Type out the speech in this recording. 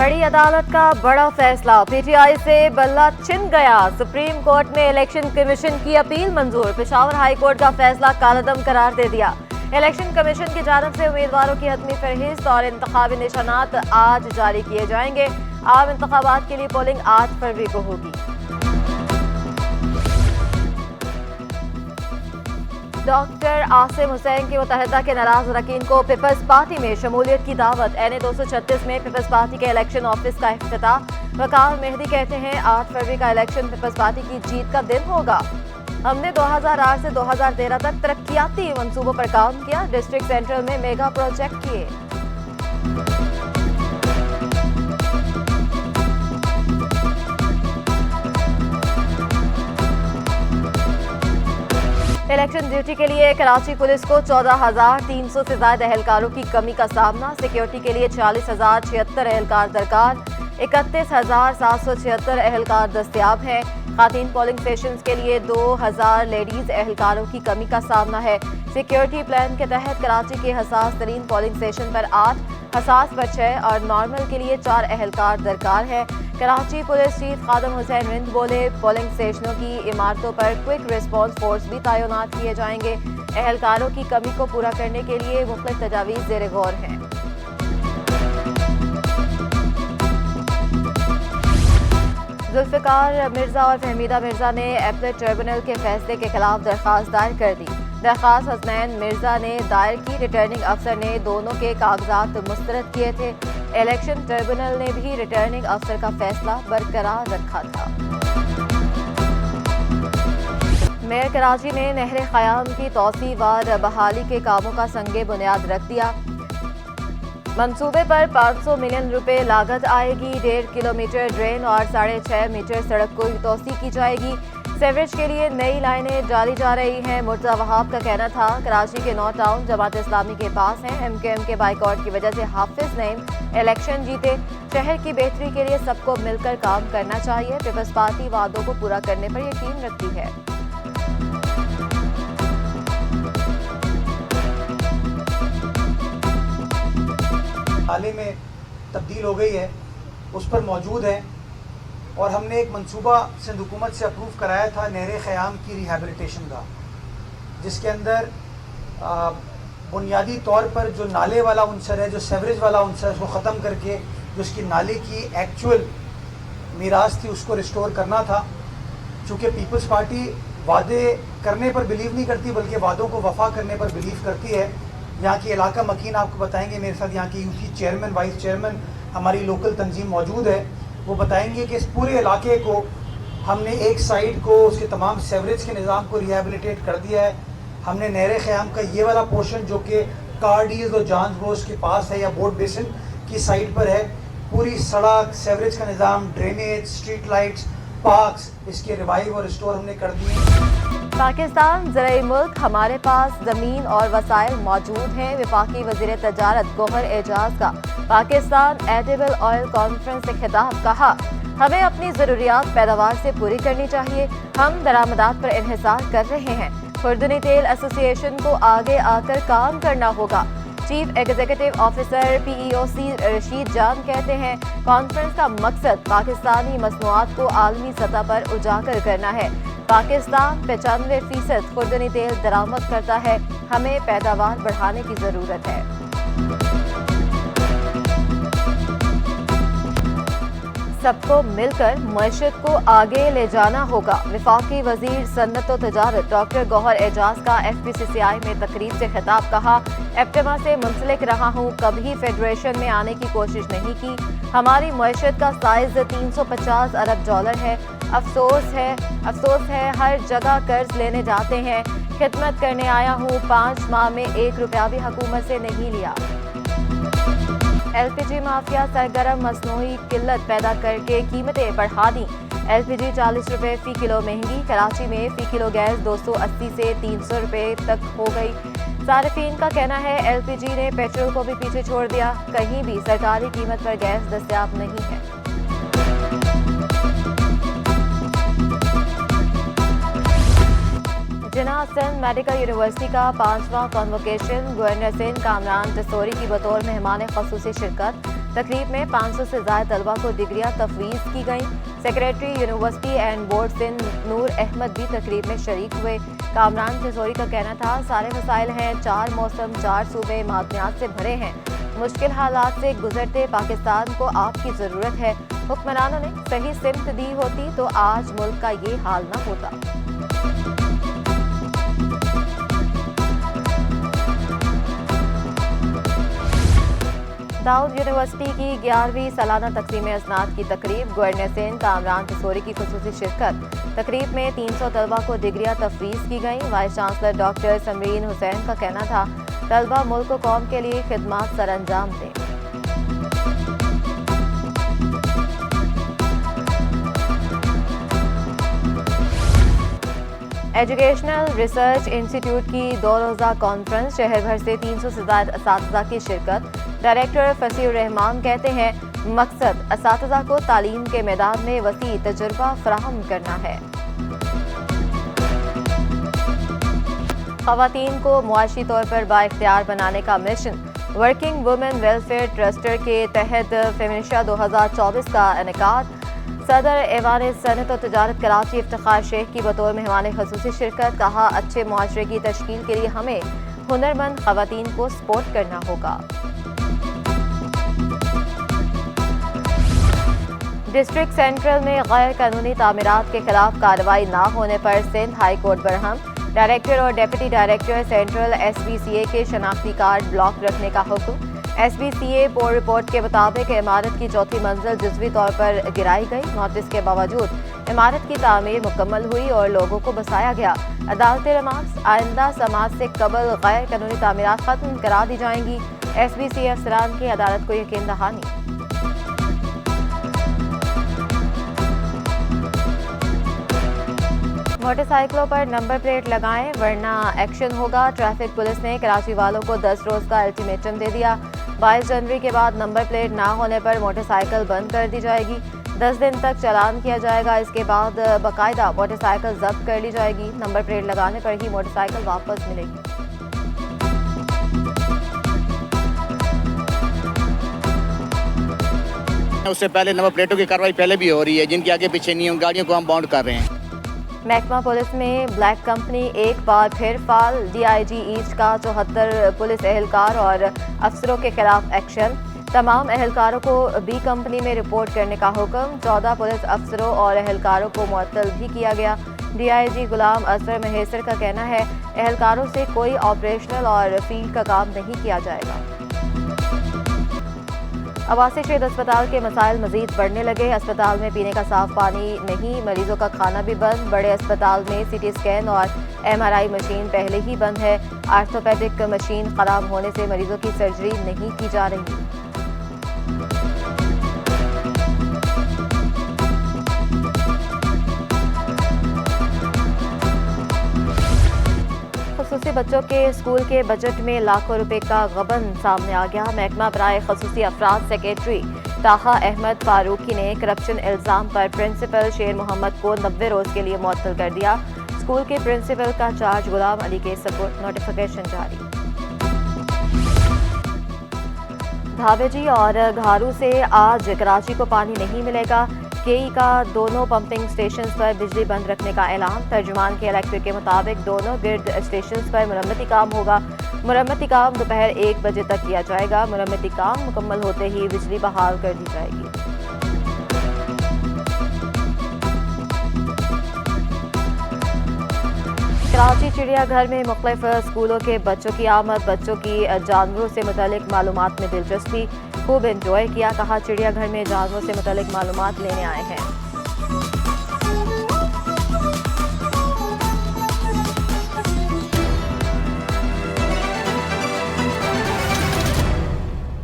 बड़ी अदालत का बड़ा फैसला, पीटीआई से बल्ला छिन गया। सुप्रीम कोर्ट में इलेक्शन कमीशन की अपील मंजूर, पेशावर हाई कोर्ट का फैसला कालअदम करार दे दिया। इलेक्शन कमीशन की जानिब से उम्मीदवारों की हतमी फहरिस्त और इंतखाबी निशानात आज जारी किए जाएंगे। आम इंतखाबात के लिए पोलिंग 8 फरवरी को होगी। डॉक्टर आसिम हुसैन की मुत्तहिदा के नाराज अरकान को पीपल्स पार्टी में शमूलियत की दावत। NA 236 में पीपल्स पार्टी के इलेक्शन ऑफिस का इफ्तिताह। वकार मेहदी कहते हैं 8 फरवरी का इलेक्शन पीपल्स पार्टी की जीत का दिन होगा। हमने 2008 से 2013 तक तरक्याती मंसूबों पर काम किया, डिस्ट्रिक्ट सेंट्रल में मेगा प्रोजेक्ट किए। इलेक्शन ड्यूटी के लिए कराची पुलिस को 14,300 से ज्यादा एहलकारों की कमी का सामना। सिक्योरिटी के लिए 40,076 एहलकार दरकार, 31,776 एहलकार दस्तियाब हैं। खातीन पोलिंग स्टेशन के लिए 2,000 लेडीज एहलकारों की कमी का सामना है। सिक्योरिटी प्लान के तहत कराची के हसास तरीन पोलिंग स्टेशन पर 8, हसास पर 6 और नॉर्मल के लिए 4 एहलकार दरकार है। कराची पुलिस चीफ खादम हुसैन रिंद बोले, पोलिंग स्टेशनों की इमारतों पर क्विक रिस्पॉन्स फोर्स भी तैनात किए जाएंगे। एहलकारों की कमी को पूरा करने के लिए मुख्तलिफ तजावीज़ ज़ेर गौर हैं। जुल्फ़िकार मिर्जा और फहमीदा मिर्जा ने एपलेट ट्रिब्यूनल के फैसले के खिलाफ दरख्वास्त दायर कर दी। दरख्वास्त हसनैन मिर्जा ने दायर की। रिटर्निंग अफसर ने दोनों के कागजात मुस्तरद किए थे। इलेक्शन ट्रिब्यूनल ने भी रिटर्निंग अफसर का फैसला बरकरार रखा था। मेयर कराची ने नहर ख़याम की तौसी व बहाली के कामों का संगे बुनियाद रख दिया। मंसूबे पर 500 मिलियन रुपए लागत आएगी। 1.5 किलोमीटर ड्रेन और 6.5 मीटर सड़क को तौसी की जाएगी। सेवरेज के लिए नई लाइनें डाली जा रही हैं। मुर्तज़ा वहाब का कहना था कराची के 9 टाउन जमात इस्लामी के पास हैं। MKM के बाइकआउट की वजह से हाफिज नईम इलेक्शन जीते। शहर की बेहतरी के लिए सबको मिलकर काम करना चाहिए। पीपल्स पार्टी वादों को पूरा करने पर यकीन रखती है। नाले में तब्दील हो गई है, उस पर मौजूद है और हमने एक मंसूबा सिंध हुकूमत से अप्रूव कराया था नहर ख़याम की रिहैबिलिटेशन का, जिसके अंदर बुनियादी तौर पर जो नाले वाला उनसर है, जो सेवरेज वाला उनसर है, उसको ख़त्म करके जो उसकी नाले की एक्चुअल मीरास थी उसको रिस्टोर करना था। चूँकि पीपल्स पार्टी वादे करने पर बिलीव नहीं करती बल्कि वादों को वफा करने पर बिलीव करती है। यहाँ की इलाका मकीन आपको बताएंगे, मेरे साथ यहाँ की यूपी चेयरमैन वाइस चेयरमैन हमारी लोकल तंजीम मौजूद है। वो बताएंगे कि इस पूरे इलाके को हमने एक साइड को उसके तमाम सेवरेज के निज़ाम को रिहेबिलिटेट कर दिया है। हमने नहर ख़याम का ये वाला पोर्शन जो कि कार्डीज और जांच बोस के पास है या बोर्ड बेसिन की साइड पर है, पूरी सड़क, सेवरेज का निज़ाम, ड्रेनेज, स्ट्रीट लाइट्स, पार्क्स, इसके रिवाइव और रिस्टोर हमने कर दिए। पाकिस्तान ज़राई मुल्क, हमारे पास ज़मीन और वसाइल मौजूद हैं। वफाकी वज़ीर तजारत गौहर एजाज का पाकिस्तान एडिबल ऑयल कॉन्फ्रेंस से खिताब। कहा, हमें अपनी ज़रूरियात पैदावार से पूरी करनी चाहिए। हम दरामदात पर इन्हिसार कर रहे हैं। खुर्दनी तेल एसोसिएशन को आगे आकर काम करना होगा। Chief executive officer PEOC Rashid जान कहते हैं, कॉन्फ्रेंस का मकसद पाकिस्तानी मसनूआत को आलमी सतह पर उजागर करना है। पाकिस्तान 95% खुर्दनी तेल दरामद करता है। हमें पैदावार बढ़ाने की ज़रूरत है। सबको मिलकर मईशत को आगे ले जाना होगा। वफाकी वजीर सन्नत व तजारत डॉक्टर गौहर एजाज का FPCCI में तकरीब से खिताब। कहा, एप्टेमा से मुंसलिक रहा हूँ, कभी फेडरेशन में आने की कोशिश नहीं की। हमारी मईशत का साइज $350 अरब है। अफसोस है हर जगह कर्ज लेने जाते हैं। खिदमत करने आया हूँ, 5 माह में 1 रुपया भी हुकूमत से नहीं लिया। LPG माफिया सरगर्म, मसनूई किल्लत पैदा करके कीमतें बढ़ा दी। LPG 40 रुपये फ़ी किलो महंगी। कराची में फ़ी किलो गैस 280 से 300 रुपये तक हो गई। सार्फिन का कहना है LPG ने पेट्रोल को भी पीछे छोड़ दिया। कहीं भी सरकारी कीमत पर गैस दस्तयाब नहीं है। जिन्ना सिंध मेडिकल यूनिवर्सिटी का 5वां कॉन्वोकेशन गवर्नर सिंध कामरान टिसोरी की बतौर मेहमान खसूसी शिरकत। तकरीब में 500 से ज्यादा तलबा को डिग्रियां तफवीज़ की गईं। Secretary university and board Sindh Noor Ahmed भी तकरीब में शरीक हुए। कामरान टिसोरी का कहना था, सारे मसाइल हैं, 4 मौसम 4 सूबे मादनियात से भरे हैं। मुश्किल हालात से गुजरते पाकिस्तान को आपकी ज़रूरत है। हुक्मरानों ने सही सिमत दी होती तो आज मुल्क का ये हाल न होता। दाऊद यूनिवर्सिटी की 11वीं सालाना तकसीम असनाद की तकरीब। गवर्नर सिंध कामरान टिसोरी की खुसूसी शिरकत। तकरीब में 300 तलबा को डिग्रियां तफवीज़ की गईं। Vice chancellor doctor Samreen Hussain का कहना था, तलबा मुल्क व कौम के लिए खिदमात सर अंजाम दें। एजुकेशनल रिसर्च इंस्टीट्यूट की 2 रोज़ा कॉन्फ्रेंस। शहर भर से 300 से ज़्यादा असातिज़ा की शिरकत। डायरेक्टर फसीउर रहमान कहते हैं, मकसद असातिज़ा को तालीम के मैदान में वसी तजुर्बा फराहम करना है। ख़वातीन को मुआशी तौर पर बाइख्तियार बनाने का मिशन। वर्किंग वुमेन वेलफेयर ट्रस्टर के तहत फेमिनिशा 2024 का इनेकाद। सदर ऐवान सनत और तजारत कराची इफ्तिखार शेख की बतौर मेहमान खसूसी शिरकत। कहा, अच्छे मुआशरे की तश्कील के लिए हमें हुनरमंद ख़वातीन को सपोर्ट करना होगा। डिस्ट्रिक्ट सेंट्रल में गैर कानूनी तामीरात के खिलाफ कार्रवाई न होने पर Sindh high court Barham. Director और डिप्टी डायरेक्टर सेंट्रल SBCA के शनाख्ती कार्ड ब्लॉक रखने का हुक्म। SBCA पोल रिपोर्ट के मुताबिक इमारत की 4थी मंजिल जुज़वी तौर पर गिराई गई। नोटिस के बावजूद इमारत की तामीर मुकम्मल हुई और लोगों को बसाया गया। अदालती रिमार्क्स, आइंदा समाज से कबल गैर कानूनी तामीरात खत्म करा दी जाएंगी। SBCA अफसरान की अदालत को यकीन दहानी। मोटरसाइकिलों पर नंबर प्लेट लगाएं वरना एक्शन होगा। ट्रैफिक पुलिस ने कराची वालों को 10 रोज का अल्टीमेटम दे दिया। 22 जनवरी के बाद नंबर प्लेट ना होने पर मोटरसाइकिल बंद कर दी जाएगी। 10 दिन तक चालान किया जाएगा। इसके बाद बाकायदा मोटरसाइकिल जब्त कर ली जाएगी। नंबर प्लेट लगाने पर ही मोटरसाइकिल वापस मिलेगी। उससे पहले नंबर प्लेटों की कार्रवाई पहले भी हो रही है, जिनके आगे पीछे नहीं, उन गाड़ियों को हम बाउंड कर रहे हैं। महकमा पुलिस में ब्लैक कंपनी एक बार फिर फाल। DIG ईस्ट का 74 पुलिस एहलकार और अफसरों के खिलाफ एक्शन। तमाम एहलकारों को B कंपनी में रिपोर्ट करने का हुक्म। 14 पुलिस अफसरों और एहलकारों को मुअत्तल भी किया गया। DIG गुलाम असगर महेसर का कहना है, एहलकारों से कोई ऑपरेशनल और फील्ड का काम नहीं किया जाएगा। अब्बासी शहीद अस्पताल के मसाइल मजीद बढ़ने लगे। अस्पताल में पीने का साफ पानी नहीं, मरीजों का खाना भी बंद। बड़े अस्पताल में CT स्कैन और MRI मशीन पहले ही बंद है। आर्थोपेडिक मशीन खराब होने से मरीजों की सर्जरी नहीं की जा रही। खसूसी बच्चों के स्कूल के बजट में लाखों रुपए का गबन सामने आ गया। महकमा बराए खसूसी अफराद सेक्रेटरी ताहा अहमद फारूकी ने करप्शन इल्जाम पर प्रिंसिपल शेर मोहम्मद को 90 रोज के लिए मुअत्तल कर दिया। स्कूल के प्रिंसिपल का चार्ज गुलाम अली के सपुर्द। नोटिफिकेशन जारी। धावेजी और घारू से आज कराची को पानी नहीं मिलेगा। KE का दोनों पंपिंग स्टेशन पर बिजली बंद रखने का ऐलान। तर्जुमान के इलेक्ट्रिक के मुताबिक दोनों गिर्द स्टेशन पर मुरम्मती काम होगा। मुरम्मती काम दोपहर 1 बजे तक किया जाएगा। मुरम्मती काम मुकम्मल होते ही बिजली बहाल कर दी जाएगी। कराची चिड़ियाघर में मुख्तलिफ स्कूलों के बच्चों की आमद। बच्चों की जानवरों से मुतालिक मालूमात में दिलचस्पी, खूब एंजॉय किया। कहा, चिड़ियाघर में जानवरों से मुतालिक मालूमात लेने आए हैं।